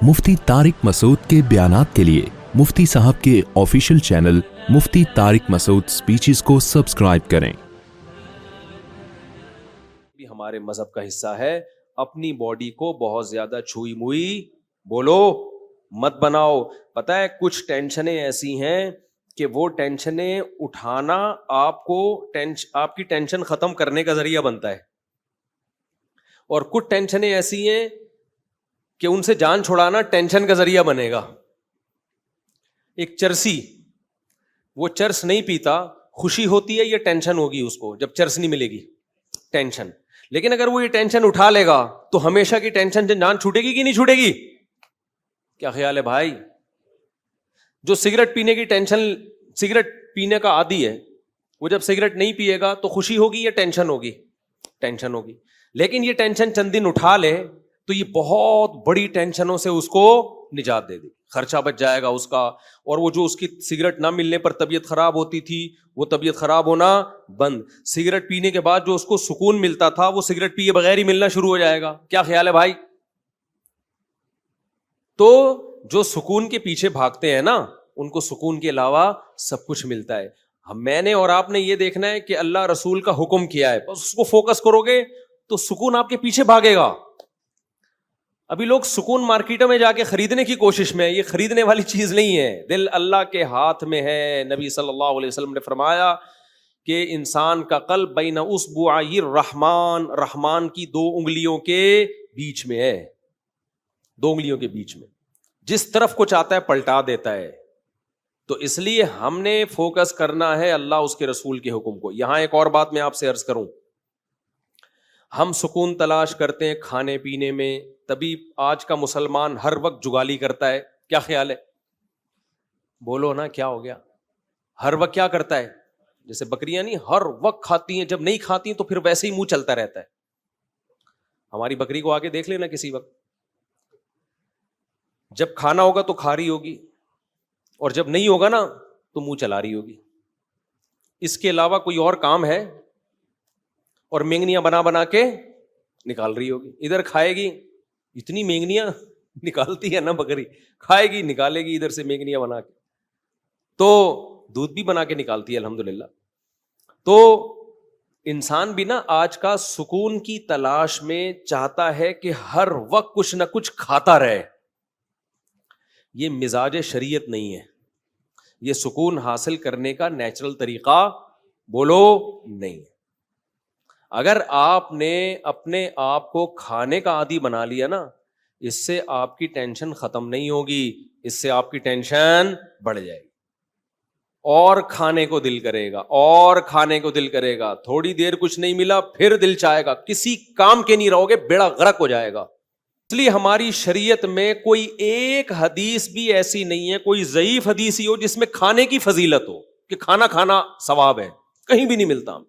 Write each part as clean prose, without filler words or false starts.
मुफ्ती तारिक मसूद के बयानात के लिए मुफ्ती साहब के ऑफिशियल चैनल मुफ्ती तारिक मसूद स्पीचेस को सब्सक्राइब करें। भी हमारे मजहब का हिस्सा है। अपनी बॉडी को बहुत ज्यादा छुई मुई बोलो मत बनाओ। पता है कुछ टेंशनें ऐसी हैं कि वो टेंशनें उठाना आपकी टेंशन खत्म करने का जरिया बनता है, और कुछ टेंशनें ऐसी हैं कि उनसे जान छुड़ाना टेंशन का जरिया बनेगा। एक चरसी, वो चरस नहीं पीता, खुशी होती है, ये टेंशन होगी उसको जब चरस नहीं मिलेगी, टेंशन। लेकिन अगर वो ये टेंशन उठा लेगा तो हमेशा की टेंशन से जान छूटेगी कि नहीं छूटेगी? क्या ख्याल है भाई? जो सिगरेट पीने की टेंशन, सिगरेट पीने का आदी है, वो जब सिगरेट नहीं पिएगा तो खुशी होगी या टेंशन होगी? टेंशन होगी। लेकिन ये टेंशन चंद दिन उठा ले तो ये बहुत बड़ी टेंशनों से उसको निजात दे दी, खर्चा बच जाएगा उसका। और वो जो उसकी सिगरेट ना मिलने पर तबीयत खराब होती थी, वो तबीयत खराब होना बंद। सिगरेट पीने के बाद जो उसको सुकून मिलता था, वो सिगरेट पिए बगैर ही मिलना शुरू हो जाएगा। क्या ख्याल है भाई? तो जो सुकून के पीछे भागते हैं ना, उनको सुकून के अलावा सब कुछ मिलता है। मैंने और आपने ये देखना है कि अल्लाह रसूल का हुक्म किया है, बस उसको फोकस करोगे तो सुकून आपके पीछे भागेगा। अभी लोग सुकून मार्केटों में जाके खरीदने की कोशिश में है, ये खरीदने वाली चीज नहीं है, दिल अल्लाह के हाथ में है। नबी सल्लल्लाहु अलैहि वसल्लम ने फरमाया कि इंसान का कल्ब बैन उसबुअयिर रहमान, रहमान की दो उंगलियों के बीच में है, दो उंगलियों के बीच में, जिस तरफ को चाहता है पलटा देता है। तो इसलिए हमने फोकस करना है अल्लाह उसके रसूल के हुक्म को। यहां एक और बात मैं आपसे अर्ज करूं, हम सुकून तलाश करते हैं खाने पीने में, तभी आज का मुसलमान हर वक्त जुगाली करता है। क्या ख्याल है? बोलो ना, क्या हो गया? हर वक्त क्या करता है? जैसे बकरियां नहीं हर वक्त खाती हैं, जब नहीं खाती तो फिर वैसे ही मुंह चलता रहता है। हमारी बकरी को आके देख लेना किसी वक्त, जब खाना होगा तो खा रही होगी, और जब नहीं होगा ना तो मुंह चला रही होगी। इसके अलावा कोई और काम है? और मेंगनियां बना बना के निकाल रही होगी। इधर खाएगी, इतनी मेंगनियां निकालती है ना बकरी, खाएगी निकालेगी इधर से मेंगनियां बना के, तो दूध भी बना के निकालती है अल्हम्दुलिल्लाह। तो इंसान भी ना आज का सुकून की तलाश में चाहता है कि हर वक्त कुछ ना कुछ खाता रहे। ये मिजाज शरीयत नहीं है, ये सुकून हासिल करने का नेचुरल तरीका बोलो नहीं है। अगर आपने अपने आप को खाने का आदी बना लिया ना, इससे आपकी टेंशन खत्म नहीं होगी, इससे आपकी टेंशन बढ़ जाएगी, और खाने को दिल करेगा, और खाने को दिल करेगा। थोड़ी देर कुछ नहीं मिला फिर दिल चाहेगा, किसी काम के नहीं रहोगे, बेड़ा गर्क हो जाएगा। इसलिए हमारी शरीयत में कोई एक हदीस भी ऐसी नहीं है, कोई ज़ईफ हदीस ही हो जिसमें खाने की फजीलत हो कि खाना खाना सवाब है, कहीं भी नहीं मिलता।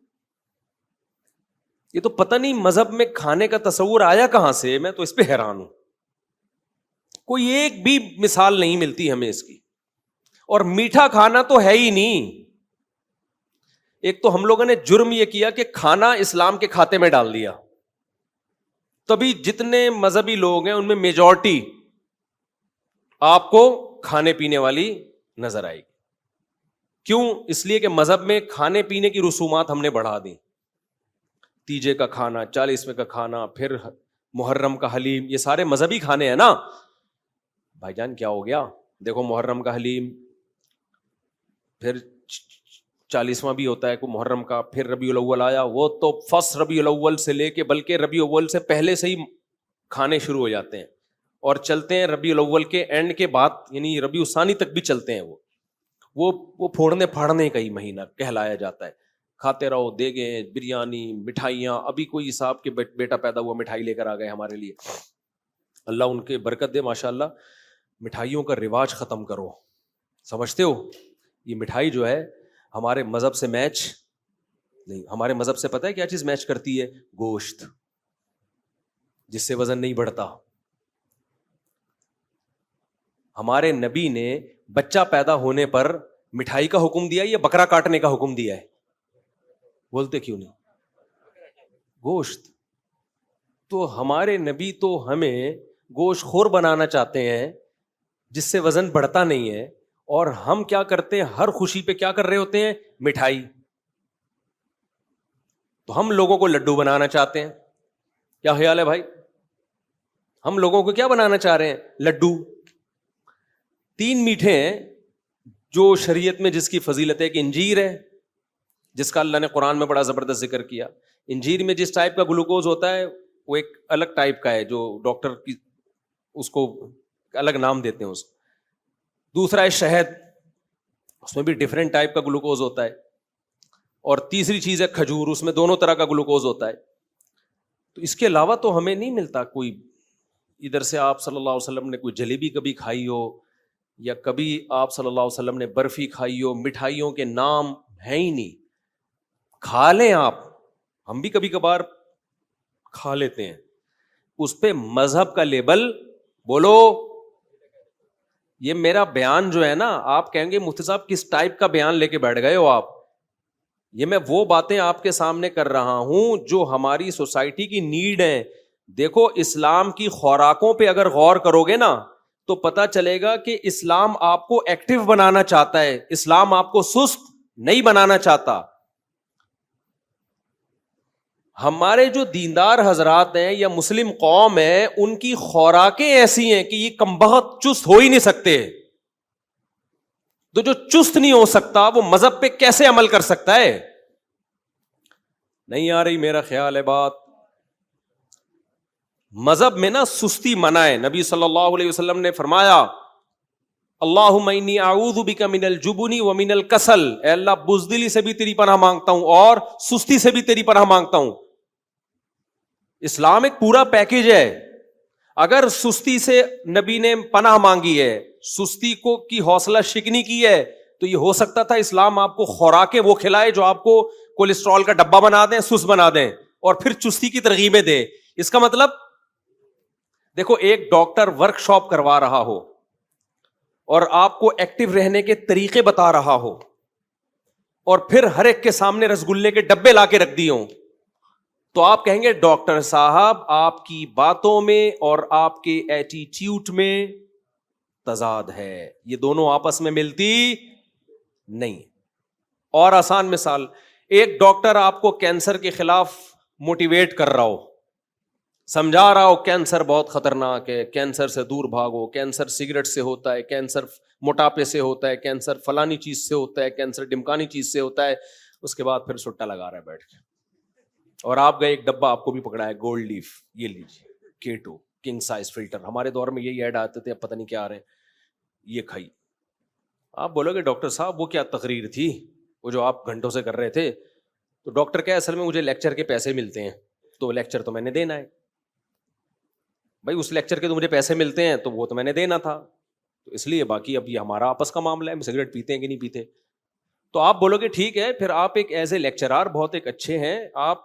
ये तो पता नहीं मजहब में खाने का तस्वुर आया कहां से, मैं तो इस पे हैरान हूं। कोई एक भी मिसाल नहीं मिलती हमें इसकी। और मीठा खाना तो है ही नहीं। एक तो हम लोगों ने जुर्म यह किया कि खाना इस्लाम के खाते में डाल दिया, तभी जितने मजहबी लोग हैं उनमें मेजॉरिटी आपको खाने पीने वाली नजर आएगी। क्यों? इसलिए कि मजहब में खाने पीने की रसूमात हमने बढ़ा दी। तीजे का खाना, 40वें का खाना, फिर मुहर्रम का हलीम, ये सारे मजहबी खाने हैं ना। भाईजान क्या हो गया? देखो मुहर्रम का हलीम, फिर 40वां भी होता है को मुहर्रम का, फिर रबीउल अव्वल आया, वो तो फर्स्ट रबीउल अव्वल से लेके बल्कि रबीउल अव्वल से पहले से ही खाने शुरू हो जाते हैं और चलते हैं रबीउल अव्वल के एंड के बाद, यानी रबीउल सानी तक भी चलते हैं। वो फोड़ने फाड़ने का ही महीना कहलाया जाता है। खाते रहो, देगे, बिरयानी, मिठाइयाँ। अभी कोई साहब के बेटा पैदा हुआ, मिठाई लेकर आ गए हमारे लिए, अल्लाह उनके बरकत दे माशाल्लाह। मिठाइयों का रिवाज खत्म करो। समझते हो, ये मिठाई जो है हमारे मजहब से मैच नहीं। हमारे मजहब से पता है क्या चीज मैच करती है? गोश्त, जिससे वजन नहीं बढ़ता। हमारे नबी ने बच्चा पैदा होने पर मिठाई का हुक्म दिया या बकरा काटने का हुक्म दिया है? बोलते क्यों नहीं? गोश्त। तो हमारे नबी तो हमें گوشت خور بنانا چاہتے ہیں جس سے وزن بڑھتا نہیں ہے, اور ہم کیا کرتے ہیں, ہر خوشی پہ کیا کر رہے ہوتے ہیں, مٹھائی. تو ہم لوگوں کو لڈو بنانا چاہتے ہیں. کیا خیال ہے بھائی؟ ہم لوگوں کو کیا بنانا چاہ رہے ہیں, لڈو. 3 میٹھے ہیں جو شریعت میں جس کی فضیلت ہے, کہ انجیر ہے جس کا اللہ نے قرآن میں بڑا زبردست ذکر کیا. انجیر میں جس ٹائپ کا گلوکوز ہوتا ہے وہ ایک الگ ٹائپ کا ہے, جو ڈاکٹر کی اس کو الگ نام دیتے ہیں اس کو. دوسرا ہے شہد, اس میں بھی ڈفرینٹ ٹائپ کا گلوکوز ہوتا ہے. اور تیسری چیز ہے کھجور, اس میں دونوں طرح کا گلوکوز ہوتا ہے. تو اس کے علاوہ تو ہمیں نہیں ملتا کوئی. ادھر سے آپ صلی اللہ علیہ وسلم نے کوئی جلیبی کبھی کھائی ہو, یا کبھی آپ صلی اللہ علیہ وسلم نے برفی کھائی ہو, مٹھائیوں کے نام ہیں ہی نہیں. کھا لیں آپ, ہم بھی کبھی کبھار کھا لیتے ہیں, اس پہ مذہب کا لیبل بولو. یہ میرا بیان جو ہے نا, آپ کہیں گے مفتی صاحب کس ٹائپ کا بیان لے کے بیٹھ گئے ہو آپ. یہ میں وہ باتیں آپ کے سامنے کر رہا ہوں جو ہماری سوسائٹی کی نیڈ ہیں. دیکھو اسلام کی خوراکوں پہ اگر غور کرو گے نا تو پتا چلے گا کہ اسلام آپ کو ایکٹیو بنانا چاہتا ہے, اسلام آپ کو سست نہیں بنانا چاہتا. ہمارے جو دیندار حضرات ہیں یا مسلم قوم ہے, ان کی خوراکیں ایسی ہیں کہ یہ کمبخت چست ہو ہی نہیں سکتے. تو جو چست نہیں ہو سکتا وہ مذہب پہ کیسے عمل کر سکتا ہے؟ نہیں آ رہی میرا خیال ہے بات. مذہب میں نا سستی منع ہے. نبی صلی اللہ علیہ وسلم نے فرمایا اللہم انی اعوذ بک من الجبن ومن الکسل, اے اللہ بزدلی سے بھی تیری پناہ مانگتا ہوں اور سستی سے بھی تیری پناہ مانگتا ہوں. اسلام ایک پورا پیکج ہے. اگر سستی سے نبی نے پناہ مانگی ہے, سستی کو کی حوصلہ شکنی کی ہے, تو یہ ہو سکتا تھا اسلام آپ کو خوراکیں وہ کھلائے جو آپ کو کولیسٹرول کا ڈبہ بنا دیں, سست بنا دیں, اور پھر چستی کی ترغیبیں دے. اس کا مطلب دیکھو, ایک ڈاکٹر ورک شاپ کروا رہا ہو اور آپ کو ایکٹیو رہنے کے طریقے بتا رہا ہو, اور پھر ہر ایک کے سامنے رسگلے کے ڈبے لا کے رکھ دیے ہوں, تو آپ کہیں گے ڈاکٹر صاحب آپ کی باتوں میں اور آپ کے ایٹیٹیوڈ میں تضاد ہے, یہ دونوں آپس میں ملتی نہیں. اور آسان مثال, ایک ڈاکٹر آپ کو کینسر کے خلاف موٹیویٹ کر رہا ہو, سمجھا رہا ہو کینسر بہت خطرناک ہے, کینسر سے دور بھاگو, کینسر سگریٹ سے ہوتا ہے, کینسر موٹاپے سے ہوتا ہے, کینسر فلانی چیز سے ہوتا ہے, کینسر ڈمکانی چیز سے ہوتا ہے. اس کے بعد پھر سٹا لگا رہا ہے بیٹھ کے, اور آپ گئے ایک ڈبہ آپ کو بھی پکڑا ہے گولڈ لیف, یہ لیجیے کیٹو کنگ سائز فلٹر, ہمارے دور میں یہی ایڈ آتے تھے, اب پتہ نہیں کیا آ رہے ہیں, یہ کھائی. آپ بولو گے ڈاکٹر صاحب وہ کیا تقریر تھی وہ جو آپ گھنٹوں سے کر رہے تھے؟ تو ڈاکٹر کیا, اصل میں مجھے لیکچر کے پیسے ملتے ہیں تو لیکچر تو میں نے دینا ہے. بھائی اس لیکچر کے تو مجھے پیسے ملتے ہیں تو وہ تو میں نے دینا تھا, تو اس لیے باقی اب یہ ہمارا آپس کا معاملہ ہے, سگریٹ پیتے ہیں کہ نہیں پیتے. تو آپ بولو گے ٹھیک ہے, پھر آپ ایک ایز اے لیکچرار بہت ایک اچھے ہیں, آپ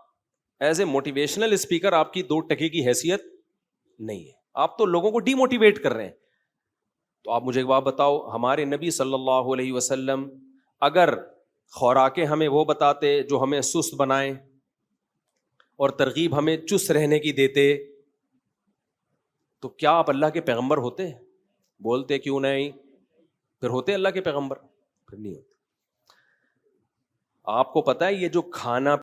ایز اے موٹیویشنل اسپیکر آپ کی 2 ٹکے کی حیثیت نہیں ہے, آپ تو لوگوں کو ڈی موٹیویٹ کر رہے ہیں. تو آپ مجھے ایک بات بتاؤ, ہمارے نبی صلی اللہ علیہ وسلم اگر خوراکیں ہمیں وہ بتاتے جو ہمیں سست بنائیں اور ترغیب ہمیں چست رہنے کی دیتے, تو کیا آپ اللہ کے پیغمبر ہوتے؟ بولتے کیوں نہیں, پھر ہوتے اللہ کے پیغمبر؟ پھر نہیں ہوتے. آپ کو پتا ہے یہ جو کھانا